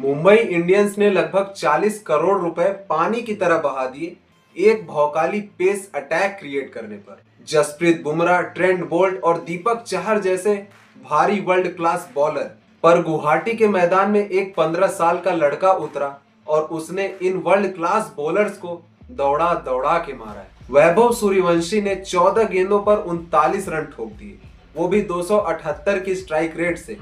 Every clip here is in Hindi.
मुंबई इंडियंस ने लगभग 40 करोड़ रुपए पानी की तरह बहा दिए एक भौकाली पेस अटैक क्रिएट करने पर। जसप्रीत बुमराह, ट्रेंट बोल्ट और दीपक चहर जैसे भारी वर्ल्ड क्लास बॉलर पर गुवाहाटी के मैदान में एक 15 साल का लड़का उतरा और उसने इन वर्ल्ड क्लास बॉलर्स को दौड़ा दौड़ा के मारा है। वैभव सूर्यवंशी ने 14 गेंदों पर 39 रन ठोक दिए, वो भी 278 की स्ट्राइक रेट से।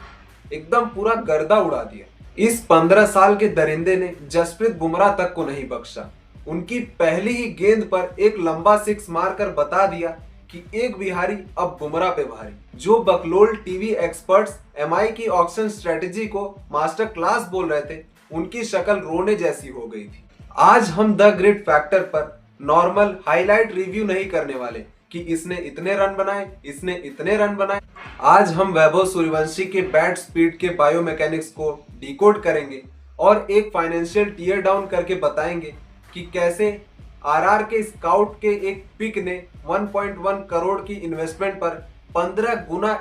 एकदम पूरा गर्दा उड़ा दिया। इस 15 साल के दरिंदे ने जसप्रीत बुमराह तक को नहीं बख्शा। उनकी पहली ही गेंद पर एक लंबा सिक्स मारकर बता दिया कि एक बिहारी अब बुमराह पे भारी। जो बकलोल टीवी एक्सपर्ट्स एमआई की ऑक्शन स्ट्रेटेजी को मास्टर क्लास बोल रहे थे, उनकी शक्ल रोने जैसी हो गई थी। आज हम द ग्रिड फैक्टर पर नॉर्मल हाईलाइट रिव्यू नहीं करने वाले कि इसने इतने रन बनाए, इसने इतने रन बनाए। आज हम वैभव सूर्यवंशी के बैट स्पीड के बायोमैकेनिक्स को डिकोड करेंगे और एक फाइनेंशियल टीयर डाउन करके बताएंगे कि कैसे आरआर के स्काउट के एक पिक ने 1.1 करोड़ की इन्वेस्टमेंट पर 15 गुना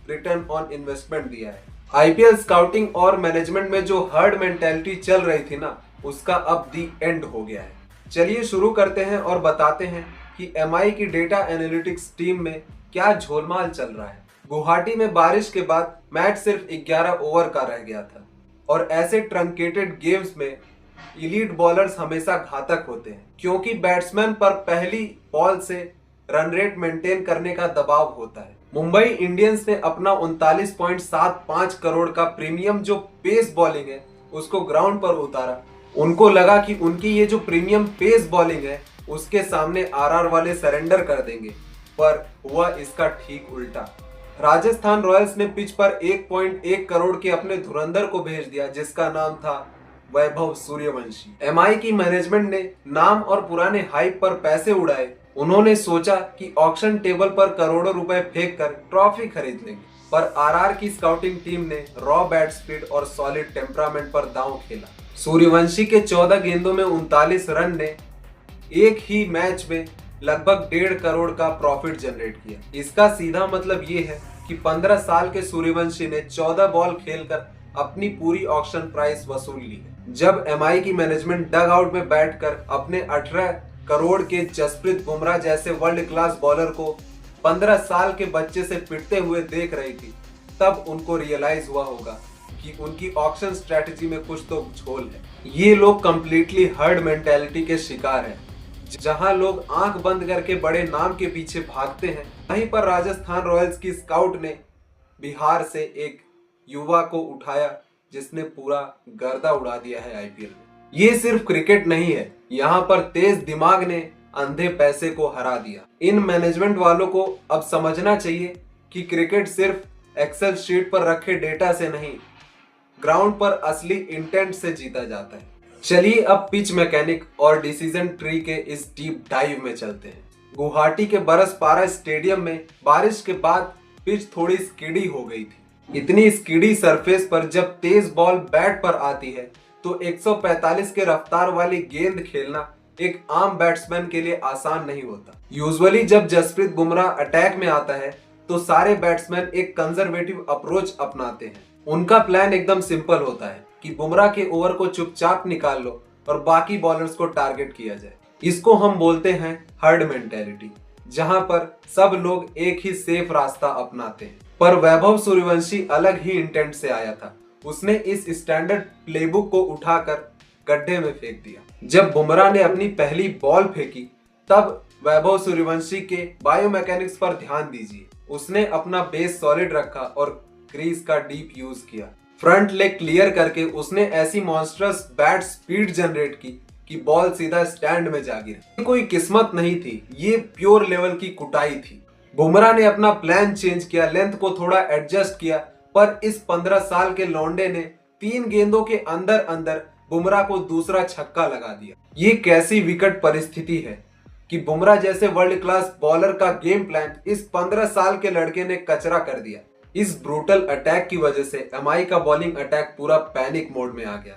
रिटर्न ऑन इन्वेस्टमेंट दिया है। आईपीएल स्काउटिंग और मैनेजमेंट में जो हर्ड मेंटेलिटी चल रही थी ना, उसका अब दी एंड हो गया है। चलिए शुरू करते हैं और बताते हैं कि एमआई की डेटा एनालिटिक्स टीम में क्या झोलमाल चल रहा है। गुवाहाटी में बारिश के बाद मैच सिर्फ 11 ओवर का रह गया था और ऐसे ट्रंकेटेड गेम्स में इलीट बॉलर्स हमेशा घातक होते हैं क्योंकि बैट्समैन पर पहली बॉल से रन रेट मेंटेन करने का दबाव होता है। मुंबई इंडियंस ने अपना 39.75 करोड़ का प्रीमियम जो पेस बॉलिंग है उसको ग्राउंड पर उतारा। उनको लगा कि उनकी ये जो प्रीमियम पेस बॉलिंग है उसके सामने आरआर वाले सरेंडर कर देंगे, पर हुआ इसका ठीक उल्टा। राजस्थान रॉयल्स ने पिच पर 1.1 करोड़ के अपने धुरंधर को भेज दिया जिसका नाम था वैभव सूर्यवंशी। एमआई की मैनेजमेंट ने नाम और पुराने हाइप पर पैसे उड़ाए। उन्होंने सोचा कि ऑक्शन टेबल पर करोड़ों रुपए फेंक कर ट्रॉफी खरीद लेंगे, पर आरआर की स्काउटिंग टीम ने रॉ बैट स्पीड और सॉलिड टेम्परामेंट पर दांव खेला। सूर्यवंशी के 14 गेंदों में 39 रन ने एक ही मैच में लगभग 1.5 करोड़ का प्रॉफिट जनरेट किया। इसका सीधा मतलब ये है कि 15 साल के सूर्यवंशी ने 14 बॉल खेलकर अपनी पूरी ऑक्शन प्राइस वसूल ली है। जब एमआई की मैनेजमेंट डग आउट में बैठकर अपने 18 करोड़ के जसप्रीत बुमराह जैसे वर्ल्ड क्लास बॉलर को 15 साल के बच्चे से पिटते हुए देख रही थी, तब उनको रियलाइज हुआ होगा कि उनकी ऑक्शन स्ट्रेटजी में कुछ तो झोल है। ये लोग कंप्लीटली हर्ड मेंटेलिटी के शिकार हैं। जहां लोग आंख बंद करके बड़े नाम के पीछे भागते हैं, वहीं पर राजस्थान रॉयल्स की स्काउट ने बिहार से एक युवा को उठाया जिसने पूरा गर्दा उड़ा दिया है आईपीएल में। ये सिर्फ क्रिकेट नहीं है, यहाँ पर तेज दिमाग ने अंधे पैसे को हरा दिया। इन मैनेजमेंट वालों को अब समझना चाहिए कि क्रिकेट सिर्फ एक्सेल शीट पर रखे डेटा से नहीं, ग्राउंड पर असली इंटेंट से जीता जाता है। चलिए अब पिच मैकेनिक और डिसीजन ट्री के इस डीप डाइव में चलते हैं। गुवाहाटी के बरसपारा स्टेडियम में बारिश के बाद पिच थोड़ी स्किडी हो गई थी। इतनी स्किडी सरफेस पर जब तेज बॉल बैट पर आती है तो 145 के रफ्तार वाली गेंद खेलना एक आम बैट्समैन के लिए आसान नहीं होता। यूजुअली जब जसप्रीत बुमराह अटैक में आता है तो सारे बैट्समैन एक कंजर्वेटिव अप्रोच अपनाते हैं। उनका प्लान एकदम सिंपल होता है कि बुमराह के ओवर को चुपचाप निकाल लो और बाकी बॉलर्स को टारगेट किया जाए। इसको हम बोलते हैं हर्ड मेंटेलिटी, जहां पर सब लोग एक ही सेफ रास्ता अपनाते हैं। पर वैभव सूर्यवंशी अलग ही इंटेंट से आया था। उसने इस स्टैंडर्ड प्लेबुक को उठाकर गड्ढे में फेंक दिया। जब बुमराह ने अपनी पहली बॉल फेंकी तब वैभव सूर्यवंशी के बायोमैकेनिक्स पर ध्यान दीजिए। उसने अपना बेस सॉलिड रखा और क्रीज का डीप यूज किया। फ्रंट लेग क्लियर करके उसने ऐसी मॉन्स्टरस बैट स्पीड जनरेट की कि बॉल सीधा स्टैंड में जा गिरी। कोई किस्मत नहीं थी, ये प्योर लेवल की कुटाई थी। बुमराह ने अपना प्लान चेंज किया, लेंथ को थोड़ा एडजस्ट किया, पर इस 15 साल के लौंडे ने 3 गेंदों के अंदर अंदर बुमराह को दूसरा छक्का लगा दिया। ये कैसी विकट परिस्थिति है कि बुमराह जैसे वर्ल्ड क्लास बॉलर का गेम प्लान इस 15 साल के लड़के ने कचरा कर दिया। इस ब्रूटल अटैक की वजह से एमआई का बॉलिंग अटैक पूरा पैनिक मोड में आ गया।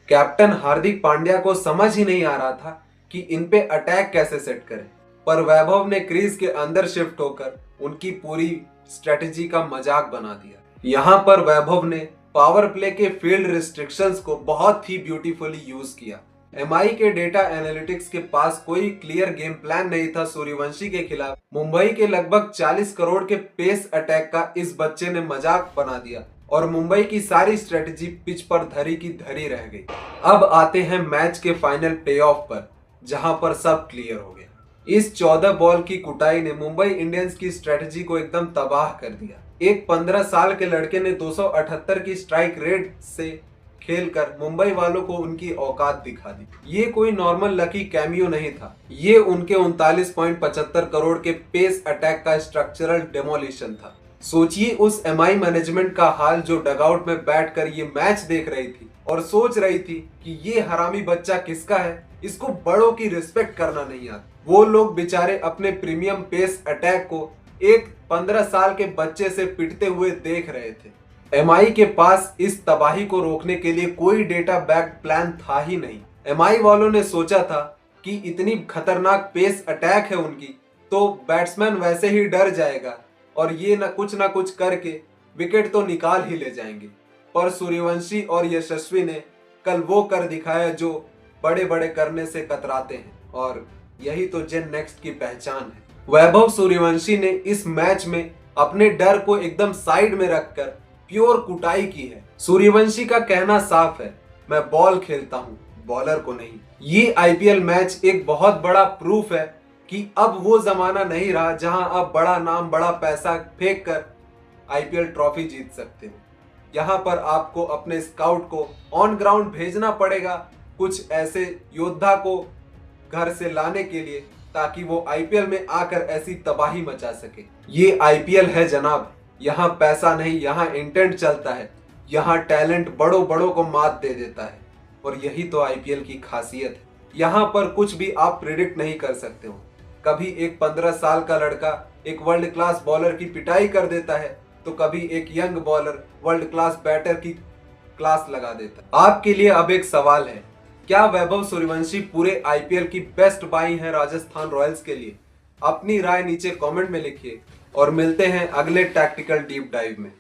कैप्टन हार्दिक पांड्या को समझ ही नहीं आ रहा था कि इन पे अटैक कैसे सेट करें, पर वैभव ने क्रीज के अंदर शिफ्ट होकर उनकी पूरी स्ट्रेटेजी का मजाक बना दिया। यहाँ पर वैभव ने पावर प्ले के फील्ड रिस्ट्रिक्शंस को बहुत ही ब्यूटीफुली यूज किया। एमआई के डेटा एनालिटिक्स के पास कोई क्लियर गेम प्लान नहीं था सूर्यवंशी के खिलाफ। मुंबई के लगभग 40 करोड़ के पेस अटैक का इस बच्चे ने मजाक बना दिया और मुंबई की सारी स्ट्रेटजी पिच पर धरी की धरी रह गई। अब आते हैं मैच के फाइनल प्ले ऑफ पर, जहां पर सब क्लियर हो गया। इस 14 बॉल की कुटाई ने मुंबई इंडियंस की स्ट्रेटजी को एकदम तबाह कर दिया। एक 15 साल के लड़के ने 278 की स्ट्राइक रेट से खेलकर मुंबई वालों को उनकी औकात दिखा दी। ये कोई नॉर्मल लकी कैमियो नहीं था, ये उनके 39.75 करोड़ के पेस अटैक का स्ट्रक्चरल डेमोलिशन था। सोचिए उस एमआई मैनेजमेंट का हाल जो डगआउट में बैठकर ये मैच देख रही थी और सोच रही थी कि ये हरामी बच्चा किसका है, इसको बड़ों की रिस्पेक्ट करना नहीं आता। वो लोग बेचारे अपने प्रीमियम पेस अटैक को एक 15 साल के बच्चे से पिटते हुए देख रहे थे। एमआई के पास इस तबाही को रोकने के लिए कोई डेटा बैक्ड प्लान था ही नहीं। एमआई वालों ने सोचा था कि इतनी खतरनाक पेस अटैक है उनकी, तो बैट्समैन वैसे ही डर जाएगा और ये ना कुछ करके विकेट तो निकाल ही ले जाएंगे। पर सूर्यवंशी और यशस्वी ने कल वो कर दिखाया जो बड़े बड़े करने से कतराते हैं, और यही तो जेन नेक्स्ट की पहचान है। वैभव सूर्यवंशी ने इस मैच में अपने डर को एकदम साइड में रखकर प्योर कुटाई की है। सूर्यवंशी का कहना साफ है, मैं बॉल खेलता हूँ, बॉलर को नहीं। ये आईपीएल मैच एक बहुत बड़ा प्रूफ है कि अब वो जमाना नहीं रहा जहां आप बड़ा नाम बड़ा पैसा फेंक कर आईपीएल ट्रॉफी जीत सकते हो। यहाँ पर आपको अपने स्काउट को ऑन ग्राउंड भेजना पड़ेगा, कुछ ऐसे योद्धा को घर से लाने के लिए, ताकि वो आईपीएल में आकर ऐसी तबाही मचा सके। ये आईपीएल है जनाब, यहाँ पैसा नहीं, यहाँ इंटेंट चलता है, यहाँ टैलेंट बड़ों बड़ों को मात दे देता है, और यही तो आईपीएल की खासियत है। यहाँ पर कुछ भी आप प्रिडिक्ट नहीं कर सकते हो। कभी एक 15 साल का लड़का एक वर्ल्ड क्लास बॉलर की पिटाई कर देता है, तो कभी एक young bowler world class batter की क्लास लगा देता है। आपके लिए अब एक सवाल है, क्या वैभव सूर्यवंशी पूरे आईपीएल की बेस्ट बाई है राजस्थान रॉयल्स के लिए? अपनी राय नीचे कमेंट में लिखिए और मिलते हैं अगले टैक्टिकल डीप डाइव में।